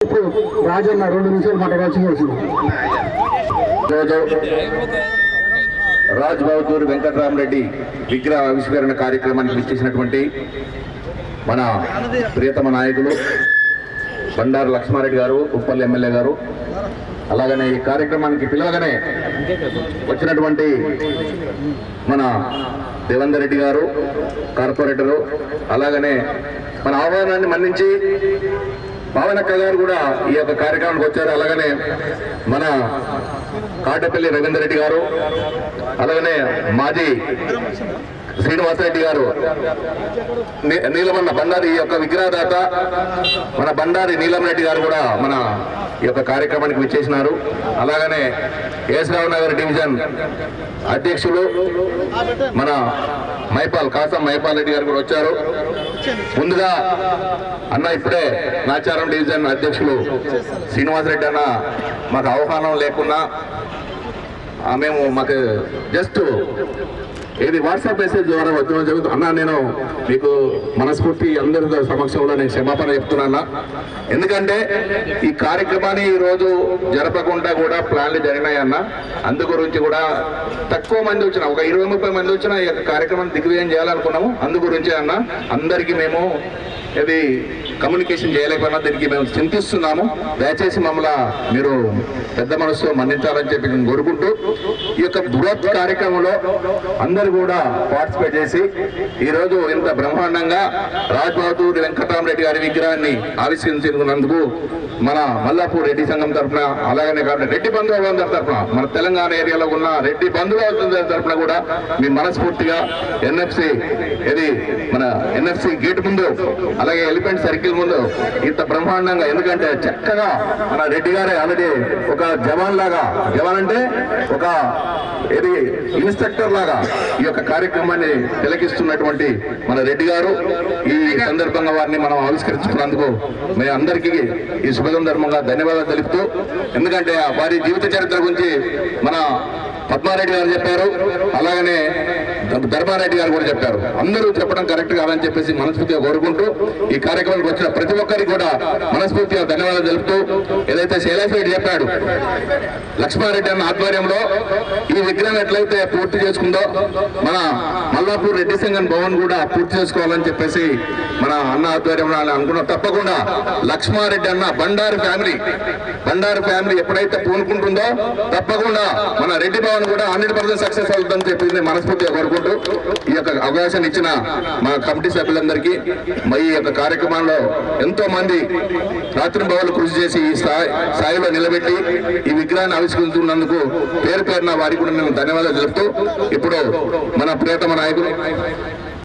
రాజన్న 2 నిమిషాలు మాట్లాడాల్సి రాజ్ బహదూర్ వెంకటరామరెడ్డి విగ్రహ ఆవిష్కరణ కార్యక్రమానికి విచ్చేసినటువంటి మన ప్రియతమ నాయకులు బండారు లక్ష్మారెడ్డి గారు, ఉప్పల్ ఎమ్మెల్యే గారు, అలాగనే ఈ కార్యక్రమానికి పిలవగానే వచ్చినటువంటి మన దేవేందర్ రెడ్డి గారు కార్పొరేటరు, అలాగనే మన ఆహ్వానాన్ని మన్నించి పావనక్క గారు కూడా ఈ యొక్క కార్యక్రమానికి వచ్చారు. అలాగనే మన కాటపల్లి రవీందర్ రెడ్డి గారు, అలాగనే మాజీ శ్రీనివాసరెడ్డి గారు, నీలమన్న బండారి ఈ యొక్క విగ్రహదాత మన బండారి నీలమరెడ్డి గారు కూడా మన ఈ యొక్క కార్యక్రమానికి విచ్చేసినారు. అలాగనే ఏస్రావు నగర్ డివిజన్ అధ్యక్షులు మన కాసం మైపాల్ రెడ్డి గారు కూడా వచ్చారు. ముందుగా అన్న ఇప్పుడే నాచారం డివిజన్ అధ్యక్షులు శ్రీనివాసరెడ్డి అన్న మాకు ఆహ్వానం లేకున్నా మాకు జస్ట్ వాట్సాప్ మెసేజ్ ద్వారా వచ్చడం జరుగుతుంది. అన్న నేను మీకు మనస్ఫూర్తి అందరి సమక్షంలో నేను క్షమాపణ చెప్తున్నా. ఎందుకంటే ఈ కార్యక్రమాన్ని ఈరోజు జరపకుండా కూడా ప్లాన్లు జరిగినాయన్న. అందు గురించి కూడా తక్కువ మంది వచ్చిన ఒక 20-30 మంది వచ్చిన ఈ యొక్క కార్యక్రమాన్ని దిగ్విజయం చేయాలనుకున్నాము. అందు గురించే అన్న అందరికీ మేము ఇది కమ్యూనికేషన్ చేయలేకపోయినా దీనికి మేము చింతిస్తున్నాము. దయచేసి మమ్మల్ని మీరు పెద్ద మనసుతో మన్నించాలని చెప్పి నేను కోరుకుంటూ ఈ యొక్క బృహత్ కార్యక్రమంలో అందరూ కూడా పార్టిసిపేట్ చేసి ఈరోజు ఇంత బ్రహ్మాండంగా రాజ్ బహదూర్ వెంకటరామరెడ్డి గారి విగ్రహాన్ని ఆవిష్కరించుకున్నందుకు మన మల్లాపూర్ రెడ్డి సంఘం తరఫున, అలాగనే కాకుండా రెడ్డి బంధువులందరి తరఫున, మన తెలంగాణ ఏరియాలో ఉన్న రెడ్డి బంధువులందరి తరఫున కూడా మీ మనస్ఫూర్తిగా మన ఎన్ఎఫ్సి గేట్ ముందు, అలాగే ఎలిఫెంట్ సర్కిల్ ముందు ఇంత బ్రహ్మాండంగా, ఎందుకంటే చక్కగా మన రెడ్డి గారే ఆల్రెడీ ఒక జవాన్ అంటే ఒక ఇన్స్ట్రక్టర్ లాగా ఈ యొక్క కార్యక్రమాన్ని తిలకిస్తున్నటువంటి మన రెడ్డి గారు, ఈ సందర్భంగా వారిని మనం ఆవిష్కరించుకున్నందుకు మేము అందరికీ ఈ శుభసందర్భంగా ధన్యవాదాలు తెలుపుతూ, ఎందుకంటే వారి జీవిత చరిత్ర గురించి మన పద్మారెడ్డి గారు చెప్పారు, అలాగనే ధర్మారెడ్డి గారు కూడా చెప్పారు. అందరూ చెప్పడం కరెక్ట్ కాదని చెప్పేసి మనస్ఫూర్తిగా కోరుకుంటూ ఈ కార్యక్రమానికి వచ్చిన ప్రతి ఒక్కరికి కూడా మనస్ఫూర్తిగా ధన్యవాదాలు తెలుపుతూ, ఏదైతే శైలాష్ రెడ్డి చెప్పాడు లక్ష్మారెడ్డి అన్న ఆధ్వర్యంలో ఈ విగ్రహం ఎట్లయితే పూర్తి చేసుకుందో మన మల్లాపూర్ రెడ్డి సంఘం భవన్ కూడా పూర్తి చేసుకోవాలని చెప్పేసి మన అన్న ఆధ్వర్యంలో అనుకున్నాం. తప్పకుండా లక్ష్మారెడ్డి అన్న బండారు ఫ్యామిలీ ఎప్పుడైతే పూనుకుంటుందో తప్పకుండా మన రెడ్డి భవన్ కూడా 100% సక్సెస్ అవుతుందని చెప్పింది మనస్ఫూర్తిగా కోరుకుంటూ, ఈ యొక్క అవకాశాన్ని ఇచ్చిన మా కమిటీ సభ్యులందరికీ, ఈ యొక్క కార్యక్రమంలో ఎంతో మంది రాత్రింబవళ్లు కృషి చేసి ఈ స్థాయిలో నిలబెట్టి ఈ విగ్రహాన్ని ఆవిష్కరించుకున్నందుకు పేరున వారికి కూడా నేను ధన్యవాదాలు తెలుపుతూ, ఇప్పుడు మన ప్రియతమ నాయకులు